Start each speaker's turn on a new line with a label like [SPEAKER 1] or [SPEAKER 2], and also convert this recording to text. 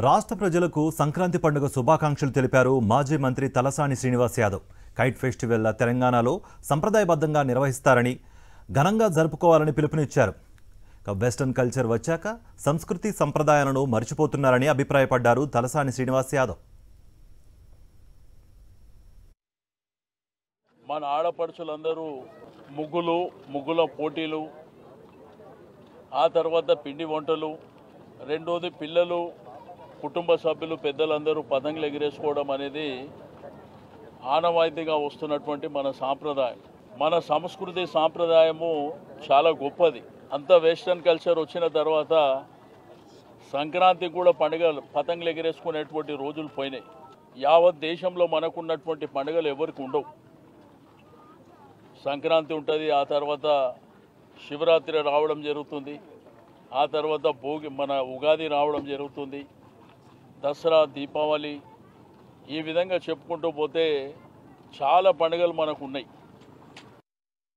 [SPEAKER 1] రాష్ట్ర ప్రజలకు సంక్రాంతి పండుగ శుభాకాంక్షలు తెలిపారు మాజీ మంత్రి తలసాని శ్రీనివాస్ యాదవ్. కైట్ ఫెస్టివల్ తెలంగాణలో సంప్రదాయబద్ధంగా నిర్వహిస్తారని, ఘనంగా జరుపుకోవాలని పిలుపునిచ్చారు. వెస్టర్న్ కల్చర్ వచ్చాక సంస్కృతి సంప్రదాయాలను మర్చిపోతున్నారని అభిప్రాయపడ్డారు తలసాని శ్రీనివాస్ యాదవ్.
[SPEAKER 2] మన ఆడపడుచులందరూ ముగ్గుల పోటీలు, ఆ తర్వాత పిండి వంటలు, రెండోది పిల్లలు, కుటుంబ సభ్యులు, పెద్దలందరూ పతంగులు ఎగిరేసుకోవడం అనేది ఆనవాయితీగా వస్తున్నటువంటి మన సాంప్రదాయం. మన సంస్కృతి సాంప్రదాయము చాలా గొప్పది. అంత వెస్టర్న్ కల్చర్ వచ్చిన తర్వాత సంక్రాంతి కూడా పతంగులు ఎగిరేసుకునేటువంటి రోజులు పోయినాయి. యావత్ దేశంలో మనకున్నటువంటి పండుగలు ఎవరికి ఉండవు. సంక్రాంతి ఉంటుంది, ఆ తర్వాత శివరాత్రి రావడం జరుగుతుంది, ఆ తర్వాత మన ఉగాది రావడం జరుగుతుంది, దసరా, దీపావళి, ఈ విధంగా చెప్పుకుంటూ పోతే చాలా పండుగలు మనకు ఉన్నాయి.